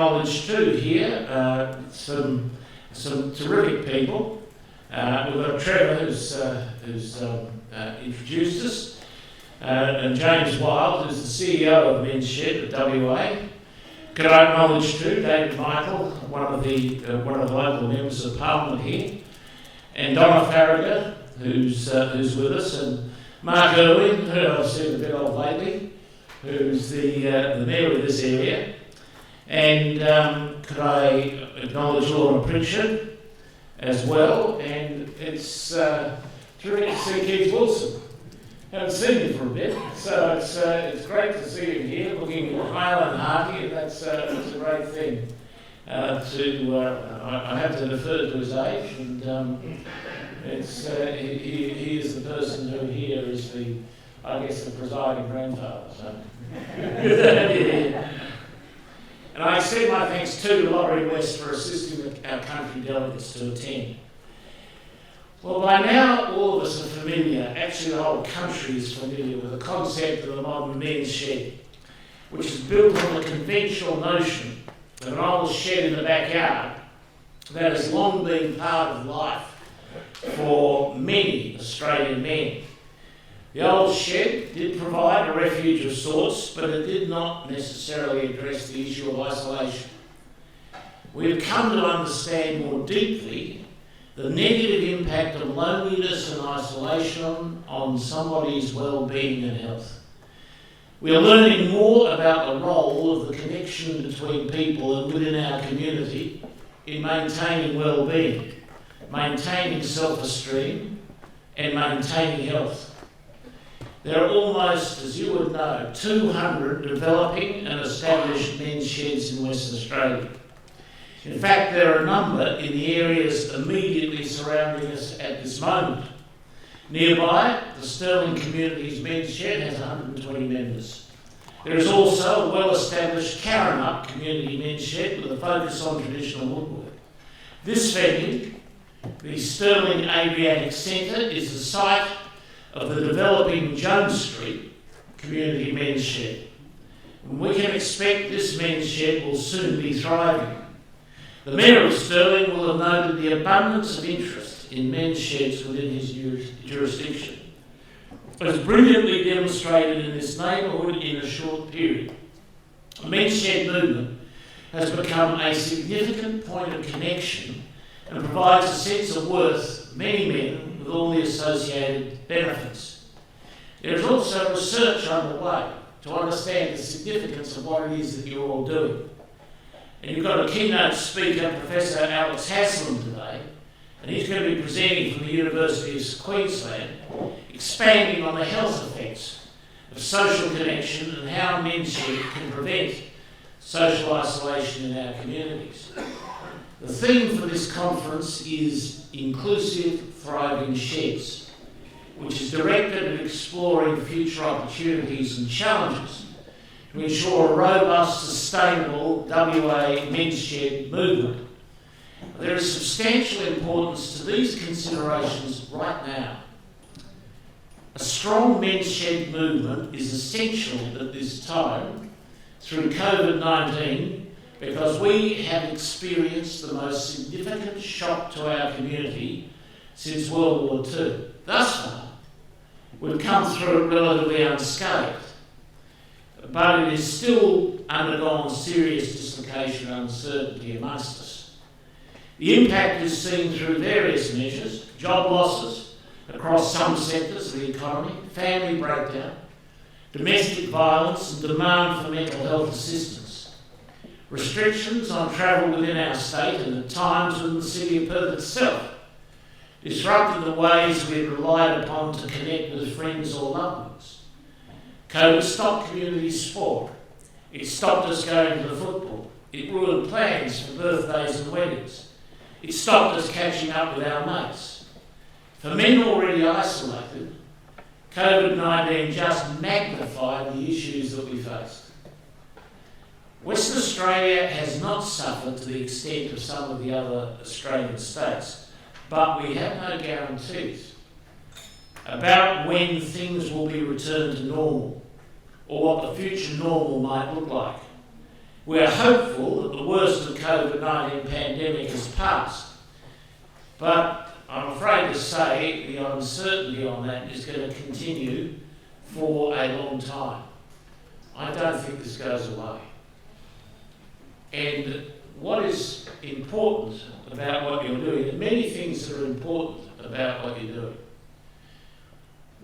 acknowledge too here some terrific people. We've got Trevor who's introduced us, and James Wild, who's the CEO of Men's Shed at WA. Could I acknowledge too David Michael, one of the local members of Parliament here, and Donna Farragut, who's with us, and Mark Irwin, who I've seen a bit of lately, who's the mayor of this area. And could I acknowledge Laura Pritchard as well, and it's terrific to see Keith Wilson. Haven't seen him for a bit, so it's great to see him here, looking hale and hearty, and that's a great thing. I have to defer to his age, and he is the person who here is the presiding grandfather. So. And I extend my thanks too to Laurie West for assisting our country delegates to attend. Well, by now all of us are familiar, actually the whole country is familiar with the concept of the modern men's shed, which is built on the conventional notion of an old shed in the backyard that has long been part of life for many Australian men. The old shed did provide a refuge of sorts, but it did not necessarily address the issue of isolation. We have come to understand more deeply the negative impact of loneliness and isolation on somebody's well-being and health. We are learning more about the role of the connection between people and within our community in maintaining well-being, maintaining self-esteem, and maintaining health. There are almost, as you would know, 200 developing and established men's sheds in Western Australia. In fact, there are a number in the areas immediately surrounding us at this moment. Nearby, the Stirling Community's men's shed has 120 members. There is also a well-established Carrinup Community men's shed with a focus on traditional woodwork. This venue, the Stirling Adriatic Centre, is the site of the developing Jones Street Community men's shed. And we can expect this men's shed will soon be thriving. The Mayor of Stirling will have noted the abundance of interest in men's sheds within his jurisdiction. It was brilliantly demonstrated in this neighbourhood in a short period. The men's shed movement has become a significant point of connection and provides a sense of worth to many men with all the associated benefits. There is also research underway to understand the significance of what it is that you're all doing. And you've got a keynote speaker, Professor Alex Haslam, today, and he's going to be presenting from the University of Queensland, expanding on the health effects of social connection and how men's shed can prevent social isolation in our communities. The theme for this conference is Inclusive Thriving Sheds, which is directed at exploring future opportunities and challenges to ensure a robust, sustainable WA men's shed movement. There is substantial importance to these considerations right now. A strong men's shed movement is essential at this time through COVID-19 because we have experienced the most significant shock to our community since World War II. Thus far, we've come through it relatively unscathed, but it is still undergone serious dislocation and uncertainty amongst us. The impact is seen through various measures: job losses across some sectors of the economy, family breakdown, domestic violence and demand for mental health assistance, restrictions on travel within our state and at times within the city of Perth itself, disrupted the ways we had relied upon to connect with friends or loved ones. COVID stopped community sport. It stopped us going to the football. It ruined plans for birthdays and weddings. It stopped us catching up with our mates. For men already isolated, COVID-19 just magnified the issues that we faced. Western Australia has not suffered to the extent of some of the other Australian states, but we have no guarantees about when things will be returned to normal or what the future normal might look like. We're hopeful that the worst of the COVID-19 pandemic has passed, but I'm afraid to say the uncertainty on that is going to continue for a long time. I don't think this goes away. And what is important about what you're doing, and many things that are important about what you're doing,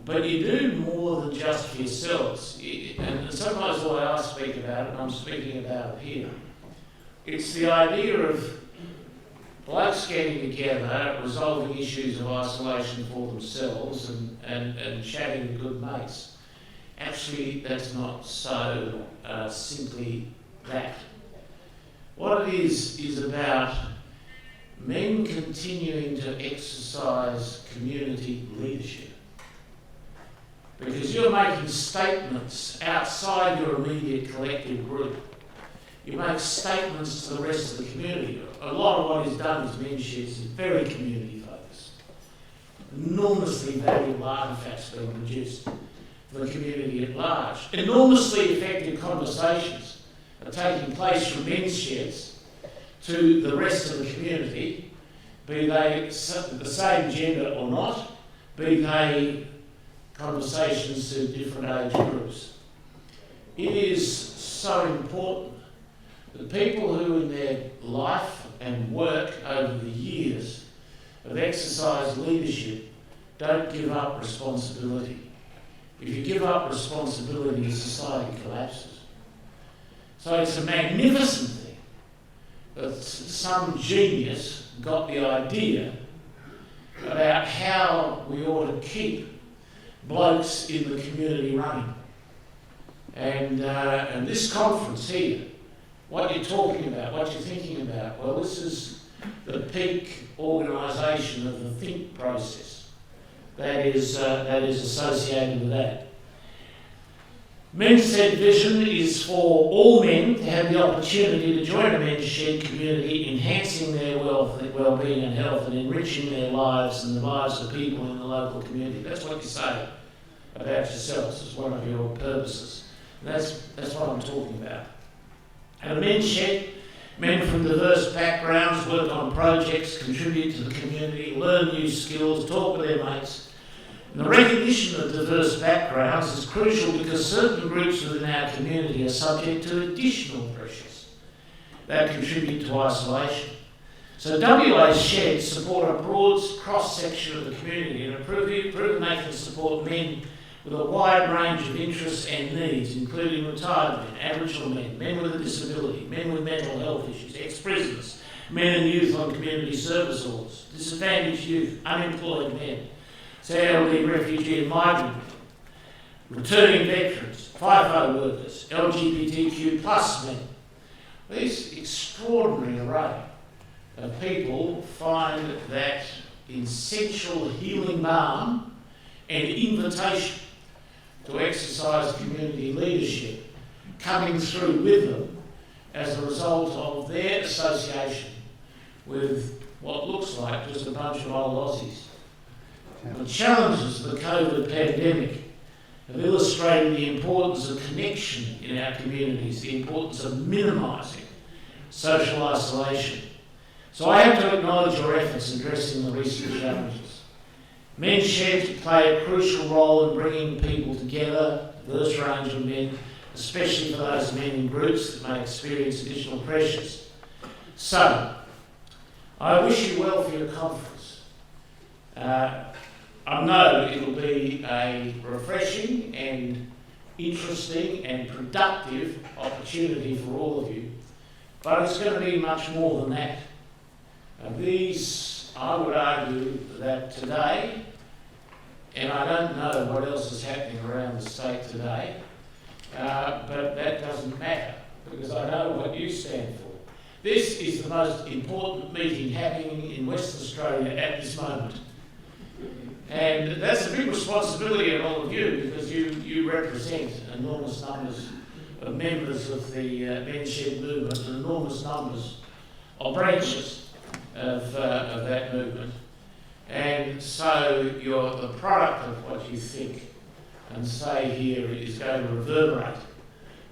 but you do more than just for yourselves. And sometimes the way I speak about it, and I'm speaking about it here, it's the idea of blokes getting together, resolving issues of isolation for themselves and chatting with good mates. Actually, that's not so simply that. What it is about men continuing to exercise community leadership. Because you're making statements outside your immediate collective group. You make statements to the rest of the community. A lot of what is done as men's sheds is very community focused. Enormously valuable artefacts being produced for the community at large. Enormously effective conversations are taking place from men's sheds to the rest of the community, be they the same gender or not, be they conversations to different age groups. It is so important that people who in their life and work over the years have exercised leadership don't give up responsibility. If you give up responsibility, society collapses. So it's a magnificent thing that some genius got the idea about how we ought to keep blokes in the community running. And this conference here, what you're talking about, what you're thinking about, well, this is the peak organisation of the think process that is associated with that. Men's Shed Vision is for all men to have the opportunity to join a men's shed community, enhancing their well-being and health and enriching their lives and the lives of people in the local community. That's what you say about yourselves as one of your purposes. And that's what I'm talking about. At a men's shed, men from diverse backgrounds work on projects, contribute to the community, learn new skills, talk with their mates. And the recognition of diverse backgrounds is crucial because certain groups within our community are subject to additional pressures that contribute to isolation. So WA's sheds support a broad cross-section of the community and have proven they can support men with a wide range of interests and needs, including retired men, Aboriginal men, men with a disability, men with mental health issues, ex-prisoners, men and youth on community service orders, disadvantaged youth, unemployed men, elderly, refugee and migrant, returning veterans, FIFO workers, LGBTQ plus men. These extraordinary array of people find that essential healing balm and invitation to exercise community leadership coming through with them as a result of their association with what looks like just a bunch of old Aussies. The challenges of the COVID pandemic have illustrated the importance of connection in our communities, the importance of minimising social isolation. So I have to acknowledge your efforts addressing the recent challenges. Men's sheds play a crucial role in bringing people together, a diverse range of men, especially for those men in groups that may experience additional pressures. So, I wish you well for your conference. I know it'll be a refreshing and interesting and productive opportunity for all of you, but it's going to be much more than that. I would argue that today, and I don't know what else is happening around the state today, but that doesn't matter because I know what you stand for. This is the most important meeting happening in Western Australia at this moment. And that's a big responsibility on all of you because you represent enormous numbers of members of the Men's Shed movement and enormous numbers of branches of that movement. And so you're the product of what you think and say here is going to reverberate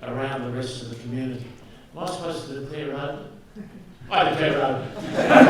around the rest of the community. Am I supposed to declare open? I declare open.